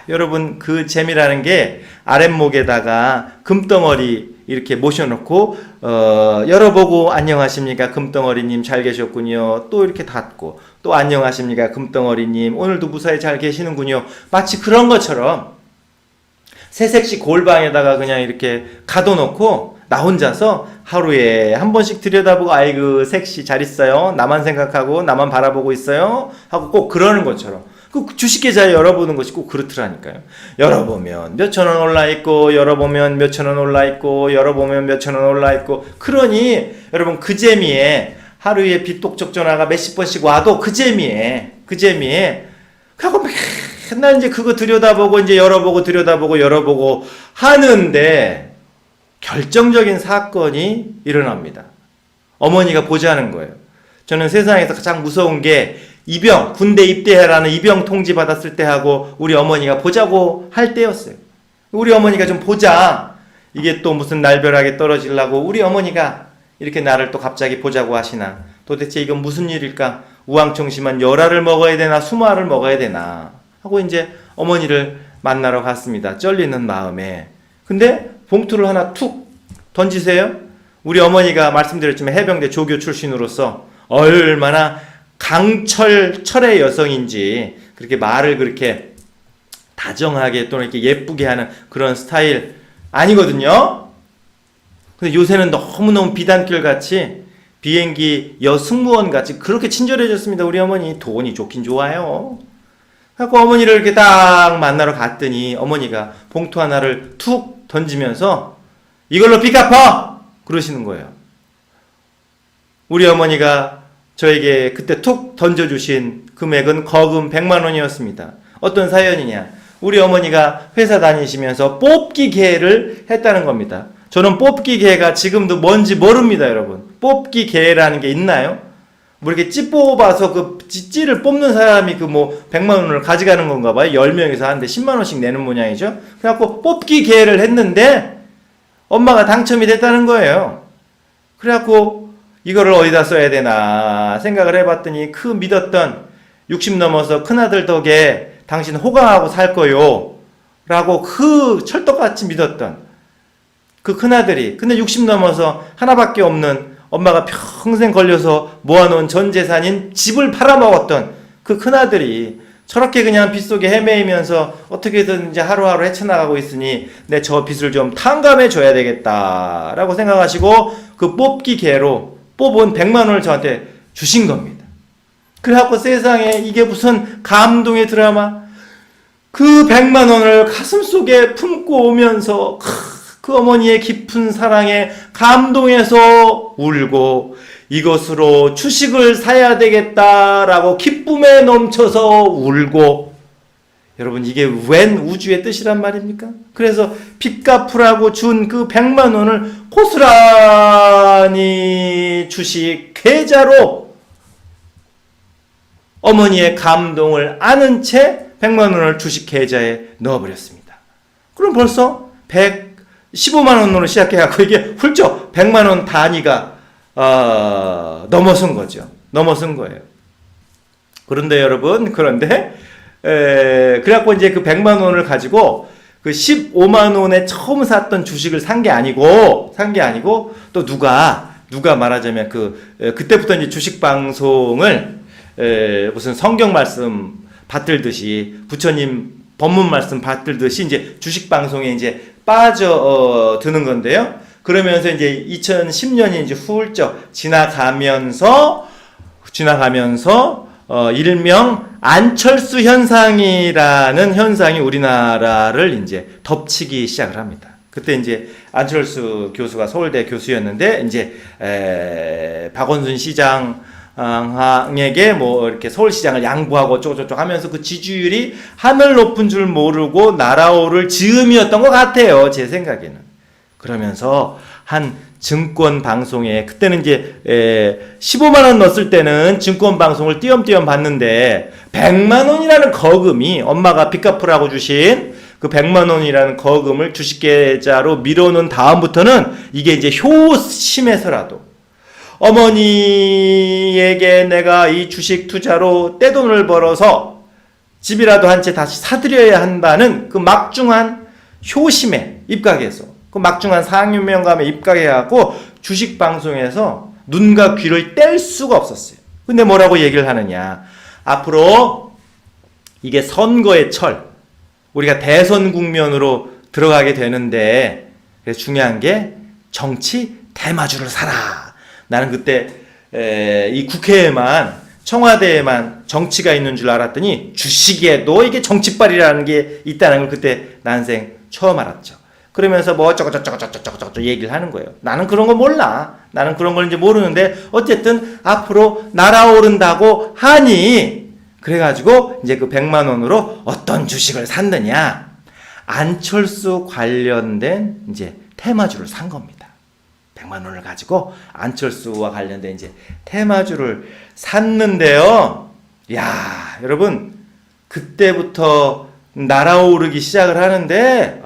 여러분 그 재미라는 게 아랫목에다가 금덩어리 이렇게 모셔놓고 열어보고 안녕하십니까 금덩어리님 잘 계셨군요. 또 이렇게 닫고 또 안녕하십니까 금덩어리님 오늘도 무사히 잘 계시는군요. 마치 그런 것처럼 새색시 골방에다가 그냥 이렇게 가둬놓고 나 혼자서 하루에 한 번씩 들여다보고 아이고 색시 잘 있어요. 나만 생각하고 나만 바라보고 있어요. 하고 꼭 그러는 것처럼 그 주식계좌 열어보는 것이 꼭 그렇더라니까요. 열어보면 몇천 원 올라있고 열어보면 몇천 원 올라있고 열어보면 몇천 원 올라있고 그러니 여러분 그 재미에 하루에 빚독촉 전화가 몇십 번씩 와도 그 재미에 하고 맨날 이제 그거 들여다보고 이제 열어보고 들여다보고 열어보고 하는데 결정적인 사건이 일어납니다. 어머니가 보자는 거예요. 저는 세상에서 가장 무서운 게 입영, 군대 입대해라는 입영 통지 받았을 때 하고 우리 어머니가 보자고 할 때였어요. 우리 어머니가 좀 보자. 이게 또 무슨 날벼락에 떨어지려고 우리 어머니가 이렇게 나를 또 갑자기 보자고 하시나. 도대체 이건 무슨 일일까? 우왕청심한 열알을 먹어야 되나 수마를 먹어야 되나 하고 이제 어머니를 만나러 갔습니다. 쩔리는 마음에. 근데 봉투를 하나 툭 던지세요. 우리 어머니가 말씀드렸지만 해병대 조교 출신으로서 얼마나 철의 여성인지 그렇게 말을 그렇게 다정하게 또는 이렇게 예쁘게 하는 그런 스타일 아니거든요. 근데 요새는 너무너무 비단결 같이 비행기 여승무원 같이 그렇게 친절해졌습니다. 우리 어머니 돈이 좋긴 좋아요. 그래서 어머니를 이렇게 딱 만나러 갔더니 어머니가 봉투 하나를 툭 던지면서 이걸로 빚 갚아! 그러시는 거예요. 우리 어머니가 저에게 그때 툭 던져주신 금액은 거금 100만 원이었습니다. 어떤 사연이냐. 우리 어머니가 회사 다니시면서 뽑기 개를 했다는 겁니다. 저는 뽑기 개가 지금도 뭔지 모릅니다, 여러분. 뽑기 개라는 게 있나요? 뭐 이렇게 찌 뽑아서 그 찌를 뽑는 사람이 그 뭐 100만 원을 가져가는 건가 봐요. 10명에서 하는데 10만 원씩 내는 모양이죠. 그래갖고 뽑기 개를 했는데 엄마가 당첨이 됐다는 거예요. 그래갖고 이거를 어디다 써야 되나 생각을 해봤더니 그 믿었던 60 넘어서 큰아들 덕에 당신 호강하고 살 거요 라고 그 철떡같이 믿었던 그 큰아들이 근데 60 넘어서 하나밖에 없는 엄마가 평생 걸려서 모아놓은 전 재산인 집을 팔아먹었던 그 큰아들이 저렇게 그냥 빚속에 헤매이면서 어떻게든 이제 하루하루 헤쳐나가고 있으니 내 저 빚을 좀 탕감해 줘야 되겠다라고 생각하시고 그 뽑기 개로 뽑은 100만 원을 저한테 주신 겁니다. 그래갖고 세상에 이게 무슨 감동의 드라마. 그 100만 원을 가슴속에 품고 오면서 그 어머니의 깊은 사랑에 감동해서 울고 이것으로 주식을 사야 되겠다라고 기쁨에 넘쳐서 울고 여러분 이게 웬 우주의 뜻이란 말입니까? 그래서 빚 갚으라고 준 그 100만 원을 고스란히 주식 계좌로 어머니의 감동을 아는 채 100만 원을 주식 계좌에 넣어버렸습니다. 그럼 벌써 15만 원으로 시작해갖고 이게 훌쩍 100만 원 단위가 넘어선 거죠. 넘어선 거예요. 그런데 여러분, 그래갖고 이제 그 100만 원을 가지고 그 15만 원에 처음 샀던 주식을 산 게 아니고 또 누가 말하자면 그때부터 이제 주식 방송을 무슨 성경 말씀 받들듯이 부처님 법문 말씀 받들듯이 이제 주식 방송에 이제 빠져드는 건데요. 그러면서 이제 2010년이 이제 훌쩍 지나가면서 일명 안철수 현상이라는 현상이 우리나라를 이제 덮치기 시작을 합니다. 그때 이제 안철수 교수가 서울대 교수였는데 이제 박원순 시장에게 뭐 이렇게 서울시장을 양보하고 어쩌고저쩌고 하면서 그 지지율이 하늘 높은 줄 모르고 날아오를 즈음이었던 것 같아요. 제 생각에는. 그러면서 한 증권 방송에 그때는 이제 15만 원 넣었을 때는 증권 방송을 띄엄띄엄 봤는데 100만 원이라는 거금이 엄마가 빚 갚으라고 주신 그 100만 원이라는 거금을 주식계좌로 밀어놓은 다음부터는 이게 이제 효심해서라도 어머니에게 내가 이 주식 투자로 떼돈을 벌어서 집이라도 한 채 다시 사들여야 한다는 그 막중한 효심에 입각해서 그 막중한 상임명감에 입각해갖고 주식 방송에서 눈과 귀를 뗄 수가 없었어요. 근데 뭐라고 얘기를 하느냐. 앞으로 이게 선거의 철, 우리가 대선 국면으로 들어가게 되는데 그래서 중요한 게 정치 대마주를 사라. 나는 그때 이 국회에만 청와대에만 정치가 있는 줄 알았더니 주식에도 이게 정치빨이라는 게 있다는 걸 그때 난생 처음 알았죠. 그러면서 뭐 어쩌고저쩌고 얘기를 하는 거예요. 나는 그런 거 몰라. 나는 그런 걸 이제 모르는데 어쨌든 앞으로 날아오른다고 하니 그래가지고 이제 그 100만 원으로 어떤 주식을 샀느냐. 안철수 관련된 이제 테마주를 산 겁니다. 100만 원을 가지고 안철수와 관련된 이제 테마주를 샀는데요. 야, 여러분 그때부터 날아오르기 시작을 하는데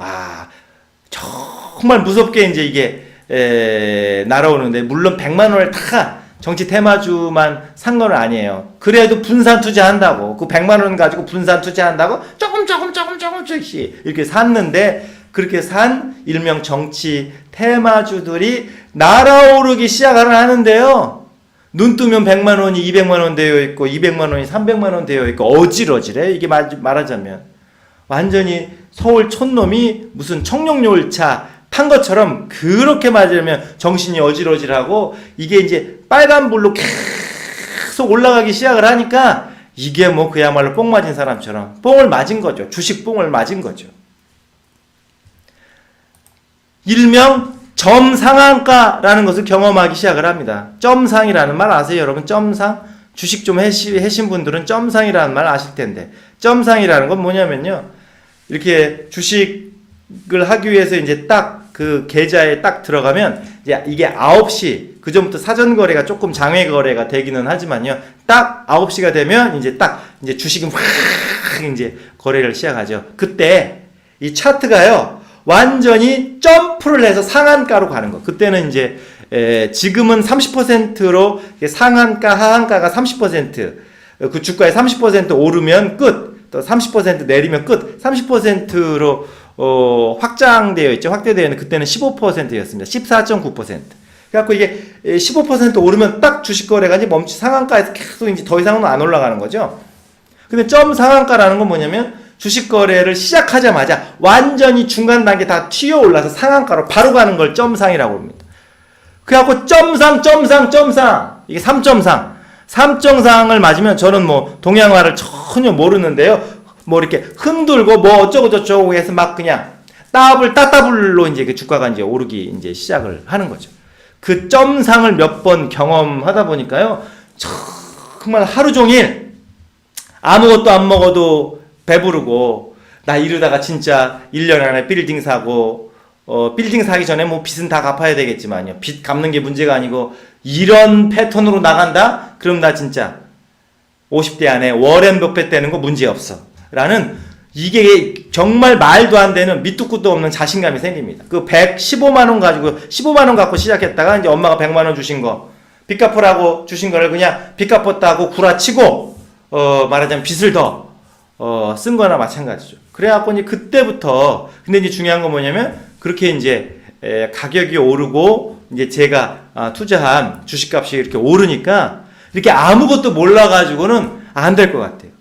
정말 무섭게 이제 이게 날아오는데 물론 100만 원을 다 정치 테마주만 산 건 아니에요. 그래도 분산 투자한다고 그 100만 원 가지고 분산 투자한다고 조금씩 이렇게 샀는데 그렇게 산 일명 정치 테마주들이 날아오르기 시작을 하는데요. 눈 뜨면 100만 원이 200만 원 되어 있고 200만 원이 300만 원 되어 있고 어지러지래. 이게 말하자면 완전히 서울 촌놈이 무슨 청룡열차 탄 것처럼 그렇게 맞으면 정신이 어지러지라고 이게 이제 빨간불로 계속 올라가기 시작을 하니까 이게 뭐 그야말로 뽕 맞은 사람처럼 뽕을 맞은 거죠. 주식 뽕을 맞은 거죠. 일명 점상한가라는 것을 경험하기 시작을 합니다. 점상이라는 말 아세요, 여러분? 점상? 주식 좀 해신 분들은 점상이라는 말 아실 텐데, 점상이라는 건 뭐냐면요, 이렇게 주식을 하기 위해서 이제 딱 그 계좌에 딱 들어가면 이제 이게 9시, 그 전부터 사전 거래가 조금 장외 거래가 되기는 하지만요, 딱 9시가 되면 이제 딱 이제 주식이 확 이제 거래를 시작하죠. 그때 이 차트가요, 완전히 점프를 해서 상한가로 가는 거. 그때는 이제 지금은 30%로 상한가, 하한가가 30%, 그 주가에 30% 오르면 끝, 또 30% 내리면 끝, 30%로 확장되어 있죠. 확대되어 있는 그때는 15%였습니다. 14.9%. 그래갖고 이게 15% 오르면 딱 주식 거래가 이제 상한가에서 계속 이제 더 이상은 안 올라가는 거죠. 근데 점 상한가라는 건 뭐냐면 주식 거래를 시작하자마자 완전히 중간 단계 다 튀어 올라서 상한가로 바로 가는 걸 점상이라고 합니다. 그래갖고 점상 이게 3점상 3점상을 맞으면 저는 뭐 동양화를 전혀 모르는데요. 뭐 이렇게 흔들고 뭐 어쩌고 저쩌고 해서 막 그냥 따블로 이제 그 주가가 이제 오르기 이제 시작을 하는 거죠. 그 점상을 몇 번 경험하다 보니까요, 정말 하루 종일 아무것도 안 먹어도 배부르고, 나 이러다가 진짜 1년 안에 빌딩 사고, 빌딩 사기 전에 뭐 빚은 다 갚아야 되겠지만요. 빚 갚는 게 문제가 아니고, 이런 패턴으로 나간다? 그럼 나 진짜 50대 안에 워렌 버핏 되는 거 문제 없어. 라는, 이게 정말 말도 안 되는 밑도 끝도 없는 자신감이 생깁니다. 그 115만원 가지고, 15만원 갖고 시작했다가 이제 엄마가 100만원 주신 거, 빚 갚으라고 주신 거를 그냥 빚 갚았다고 구라치고, 말하자면 빚을 더 쓴 거나 마찬가지죠. 그래갖고 이제 그때부터, 근데 이제 중요한 건 뭐냐면, 그렇게 이제 가격이 오르고, 이제 제가 투자한 주식값이 이렇게 오르니까, 이렇게 아무것도 몰라가지고는 안 될 것 같아요.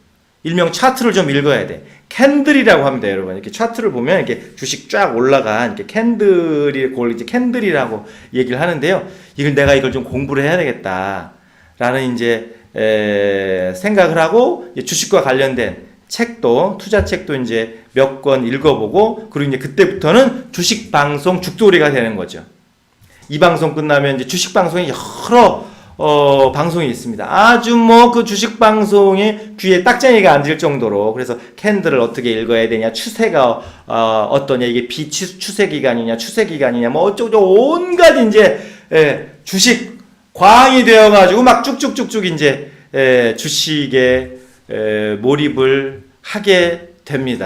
일명 차트를 좀 읽어야 돼. 캔들이라고 합니다, 여러분. 이렇게 차트를 보면 이렇게 주식 쫙 올라간 이렇게 캔들이, 그걸 이제 캔들이라고 얘기를 하는데요. 내가 이걸 좀 공부를 해야 되겠다. 라는 이제, 생각을 하고, 주식과 관련된 책도, 투자책도 이제 몇 권 읽어보고, 그리고 이제 그때부터는 주식 방송 죽돌이가 되는 거죠. 이 방송 끝나면 이제 주식 방송이 여러, 방송이 있습니다. 아주 뭐 그 주식 방송에 귀에 딱쟁이가 앉을 정도로, 그래서 캔들을 어떻게 읽어야 되냐, 추세가 어떠냐, 이게 비추세 기간이냐, 추세 기간이냐, 뭐 어쩌고 온갖 이제 주식 광이 되어가지고 막 쭉쭉쭉쭉 이제 주식에 몰입을 하게 됩니다.